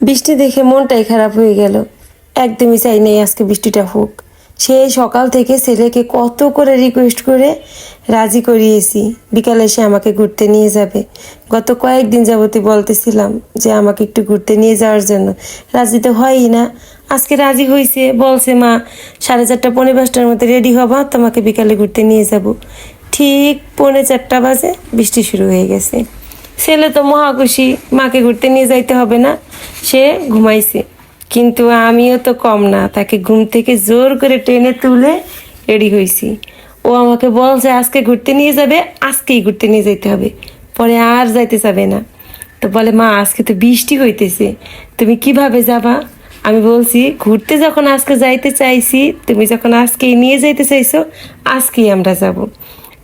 বৃষ্টি দেখে মনটাই খারাপ হয়ে গেল। একদমই চাই নেই আজকে বৃষ্টিটা হোক। সেই সকাল থেকে ছেলেকে কত করে রিকোয়েস্ট করে রাজি করিয়েছি বিকালে সে আমাকে ঘুরতে নিয়ে যাবে। গত কয়েকদিন যাবতই বলতেছিলাম যে আমাকে একটু ঘুরতে নিয়ে যাওয়ার জন্য, রাজি তো হয়ই না। আজকে রাজি হয়েছে, বলছে মা 4:30 পৌনে 5টার মধ্যে রেডি হবা, তোমাকে বিকালে ঘুরতে নিয়ে যাব। ঠিক 3:45 বাজে বৃষ্টি শুরু হয়ে গেছে। ছেলে তো মহা খুশি, মাকে ঘুরতে নিয়ে যাইতে হবে না, সে ঘুমাইছে। কিন্তু আমিও তো কম না, তাকে ঘুম থেকে জোর করে টেনে তুলে রেডি হয়েছি। ও আমাকে বলছে আজকে ঘুরতে নিয়ে যাবে, আজকেই ঘুরতে নিয়ে যেতে হবে, পরে আর যাইতে যাবে না। তো বলে মা আজকে তো বৃষ্টি হইতেছে, তুমি কিভাবে যাবা? আমি বলছি ঘুরতে যখন আজকে যাইতে চাইছি, তুমি যখন আজকেই নিয়ে যাইতে চাইছো, আজকেই আমরা যাব।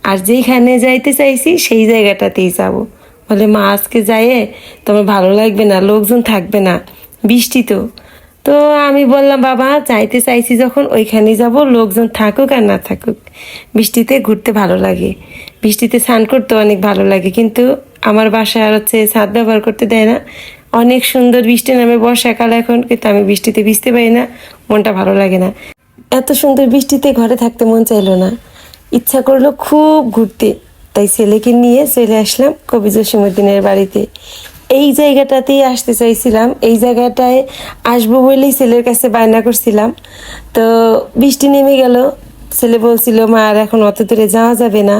আর যেইখানে যাইতে চাইছি সেই জায়গাটাতেই যাব। বলে মা আজকে যাইয়ে তোমার ভালো লাগবে না, লোকজন থাকবে না, বৃষ্টি তো। তো আমি বললাম বাবা যাইতে চাইছি যখন ওইখানেই যাব, লোকজন থাকুক আর না থাকুক, বৃষ্টিতে ঘুরতে ভালো লাগে, বৃষ্টিতে স্নান করতে অনেক ভালো লাগে। কিন্তু আমার বাসায় আর ছাদ ব্যবহার করতে দেয় না। অনেক সুন্দর বৃষ্টি নামে বর্ষাকাল এখন, কিন্তু আমি বৃষ্টিতে ভিজতে পারি না, মনটা ভালো লাগে না। এত সুন্দর বৃষ্টিতে ঘরে থাকতে মন চাইলো না, ইচ্ছা করলো খুব ঘুরতে। তাই ছেলেকে নিয়ে চলে আসলাম কবি জসীমউদ্দিনের বাড়িতে। এই জায়গাটাতেই আসতে চাইছিলাম, এই জায়গাটায় আসবো বলেই ছেলের কাছে বায়না করছিলাম। তো বৃষ্টি নেমে গেল, ছেলে বলছিল মা আর এখন অত দূরে যাওয়া যাবে না,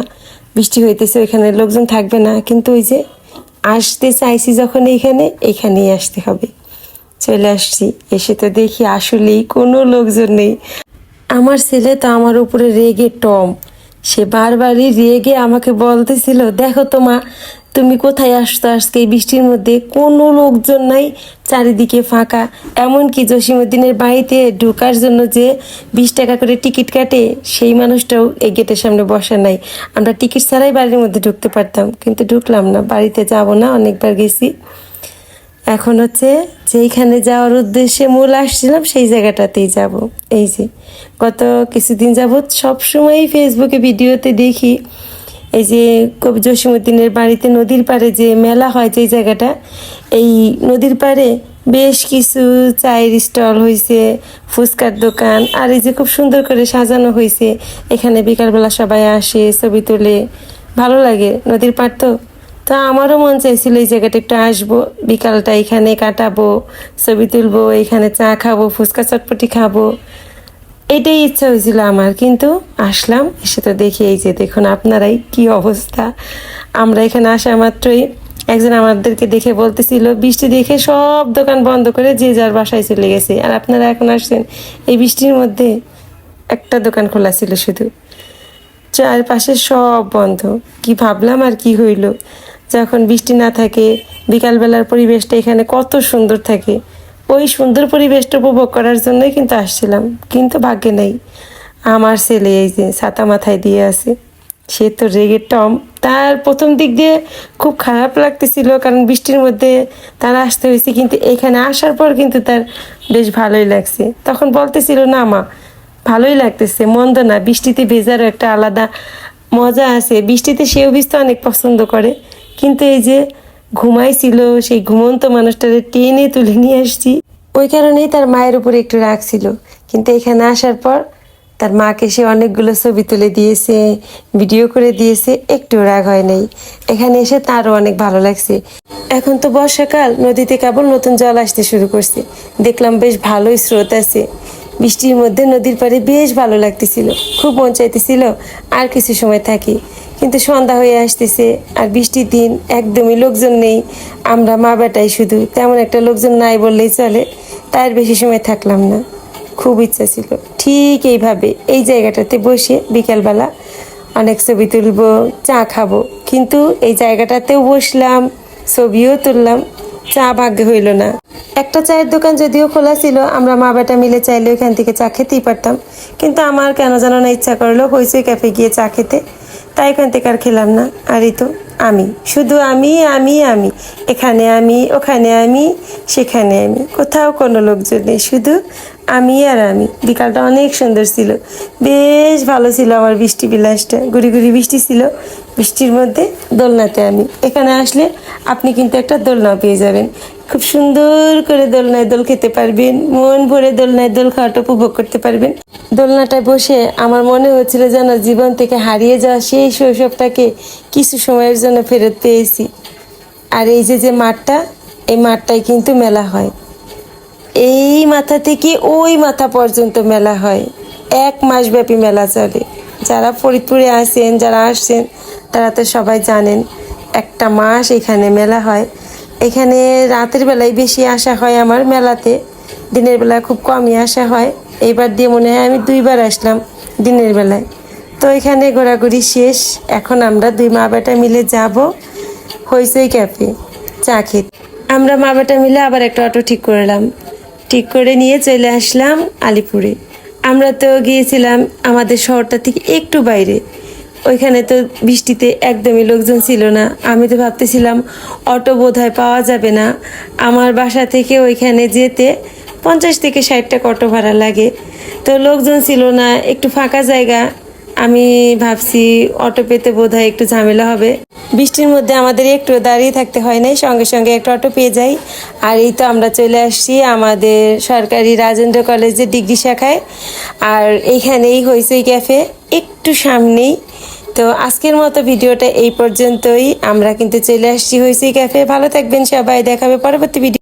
বৃষ্টি হইতেছে, ওইখানে লোকজন থাকবে না। কিন্তু ওই যে আসতে চাইছি যখন এইখানেই আসতে হবে। চলে আসছি, এসে তো দেখি আসলেই কোনো লোকজন নেই। আমার ছেলে তো আমার উপরে রেগে টম, সে বারবারই রেগে আমাকে বলতেছিল দেখো তো মা তুমি কোথায় আসতো আজকে এই বৃষ্টির মধ্যে, কোনো লোকজন নাই, চারিদিকে ফাঁকা। এমনকি জসীমউদ্দিনের বাড়িতে ঢোকার জন্য যে 20 টাকা করে টিকিট কাটে, সেই মানুষটাও এই গেটের সামনে বসা নাই। আমরা টিকিট ছাড়াই বাড়ির মধ্যে ঢুকতে পারতাম, কিন্তু ঢুকলাম না, বাড়িতে যাব না, অনেকবার গেছি। এখন যেইখানে যাওয়ার উদ্দেশ্যে মূল আসছিলাম সেই জায়গাটাতেই যাব। এই যে গত কিছুদিন যাবৎ সবসময়ই ফেসবুকে ভিডিওতে দেখি এই যে কবি জসীমউদ্দিনের বাড়িতে নদীর পাড়ে যে মেলা হয়, যে জায়গাটা, এই নদীর পাড়ে বেশ কিছু চায়ের স্টল হয়েছে, ফুচকার দোকান, আর এই যে খুব সুন্দর করে সাজানো হয়েছে। এখানে বিকালবেলা সবাই আসে, ছবি তোলে, ভালো লাগে, নদীর পাড় তো। তা আমারও মন চাইছিল এই জায়গাটা একটু আসবো, বিকালটা এখানে কাটাবো, ছবি তুলবো, এখানে চা খাবো, ফুচকা চটপটি খাবো, এটাই ইচ্ছা হয়েছিল আমার। কিন্তু আসলাম, এসে তো দেখি এই যে দেখুন আপনারাই কি অবস্থা। আমরা এখানে আসা মাত্রই একজন আমাদেরকে দেখে বলতেছিল বৃষ্টি দেখে সব দোকান বন্ধ করে যে যার বাসায় চলে গেছে, আর আপনারা এখন আসছেন এই বৃষ্টির মধ্যে। একটা দোকান খোলা ছিল শুধু, চারপাশে সব বন্ধ। কি ভাবলাম আর কি হইল, যখন বৃষ্টি না থাকে বিকালবেলার পরিবেশটা এখানে কত সুন্দর থাকে, ওই সুন্দর পরিবেশটা উপভোগ করার জন্যই কিন্তু আসছিলাম। কিন্তু ভাগ্যে নেই, আমার ছেলে এই যে ছাতা মাথায় দিয়ে আছে, সে তো রেগে টম। তার প্রথম দিক দিয়ে খুব খারাপ লাগতেছিল, কারণ বৃষ্টির মধ্যে তার আসতে হয়েছে, কিন্তু এখানে আসার পর কিন্তু তার বেশ ভালোই লাগছে। তখন বলতেছিল না মা ভালোই লাগতেছে, মন্দ না, বৃষ্টিতে ভেজারও একটা আলাদা মজা আছে, বৃষ্টিতে সেও ভিজতে অনেক পছন্দ করে। কিন্তু এই যে ঘুমাইছিল, সেই ঘুমন্ত মানুষটারে টেনে তুলে নিয়ে আসছি, ওই কারণেই তার মায়ের উপরে একটু রাগ ছিল। কিন্তু এখানে আসার পর তার মাকে সে অনেকগুলো ছবি তুলে দিয়েছে, ভিডিও করে দিয়েছে, একটু রাগ হয় নাই। এখানে এসে তারও অনেক ভালো লাগছে। এখন তো বর্ষাকাল, নদীতে কেবল নতুন জল আসতে শুরু করছে, দেখলাম বেশ ভালোই স্রোত আছে। বৃষ্টির মধ্যে নদীর পাড়ে বেশ ভালো লাগতেছিল, খুব মন চাইতেছিল আর কিছু সময় থাকি। কিন্তু সন্ধ্যা হয়ে আসতেছে, আর বৃষ্টির দিন, একদমই লোকজন নেই, আমরা মা বেটাই শুধু, তেমন একটা লোকজন নাই বললেই চলে। তার বেশি সময় থাকলাম না, খুব ইচ্ছা ছিল ঠিক এইভাবে এই জায়গাটাতে বসে বিকালবেলা অনেক ছবি তুলবো, চা খাবো। কিন্তু এই জায়গাটাতেও বসলাম, ছবিও তুললাম, চা ভাগ্যে হইল না। একটা চায়ের দোকান যদিও খোলা ছিল, আমরা মা বেটা মিলে চাইলে ওইখান থেকে চা খেতেই পারতাম, কিন্তু আমার কেন জানো না ইচ্ছা করলো হইচই ক্যাফে গিয়ে চা খেতে, তাই এখান থেকে আর খেলাম না। আর এই তো আমি, শুধু আমি আমি আমি, এখানে আমি, ওখানে আমি, সেখানে আমি, কোথাও কোনো লোকজন নেই, শুধু আমি আর আমি। বিকালটা অনেক সুন্দর ছিল, বেশ ভালো ছিল আমার বৃষ্টি বিলাসটা, গুড়ি গুড়ি বৃষ্টি ছিল, বৃষ্টির মধ্যে দোলনাতে আমি। এখানে আসলে আপনি কিন্তু একটা দোলনা পেয়ে যাবেন, খুব সুন্দর করে দোলনায় দোল খেতে পারবেন, মন ভরে দোলনায় দোল খাওয়াটা উপভোগ করতে পারবেন। দোলনাটায় বসে আমার মনে হচ্ছিল যেন জীবন থেকে হারিয়ে যাওয়া সেই শৈশবটাকে কিছু সময়ের জন্য ফেরত পেয়েছি। আর এই যে মাঠটা, এই মাঠটাই কিন্তু মেলা হয়, এই মাথা থেকে ওই মাথা পর্যন্ত মেলা হয়, 1 মাস ব্যাপী মেলা চলে। যারা ফরিদপুরে আসেন, যারা আসছেন, তারা তো সবাই জানেন একটা মাস এখানে মেলা হয়। এখানে রাতের বেলায় বেশি আসা হয় আমার মেলাতে, দিনের বেলায় খুব কমই আসা হয়। এইবার দিয়ে মনে হয় আমি 2বার আসলাম দিনের বেলায়। তো এখানে ঘোরাঘুরি শেষ, এখন আমরা 2 মা বেটা মিলে যাব হইচই ক্যাফে চা খেতে। আমরা মা বেটা মিলে আবার একটা অটো ঠিক করলাম, ঠিক করে নিয়ে চলে আসলাম আলিপুরে। আমরা তো গিয়েছিলাম আমাদের শহরটা থেকে একটু বাইরে, ওইখানে তো বৃষ্টিতে একদমই লোকজন ছিল না। আমি তো ভাবতেছিলাম অটো বোধহয় পাওয়া যাবে না, আমার বাসা থেকে ওইখানে যেতে 50 থেকে 60 টাকা অটো ভাড়া লাগে। তো লোকজন ছিল না, একটু ফাঁকা জায়গা, আমি ভাবছি অটো পেতে বোধহয় একটু ঝামেলা হবে। বৃষ্টির মধ্যে আমাদের একটু দাঁড়িয়ে থাকতে হয় নাই, সঙ্গে সঙ্গে একটা অটো পেয়ে যাই। আর এই তো আমরা চলে আসছি আমাদের সরকারি রাজেন্দ্র কলেজের ডিগ্রি শাখায়, আর এইখানেই হইচই ক্যাফে একটু সামনেই। তো আজকের মতো ভিডিওটা এই পর্যন্তই, আমরা কিন্তু চলে আসছি হইচই ক্যাফে। ভালো থাকবেন সবাই, দেখাবে পরবর্তী ভিডিও।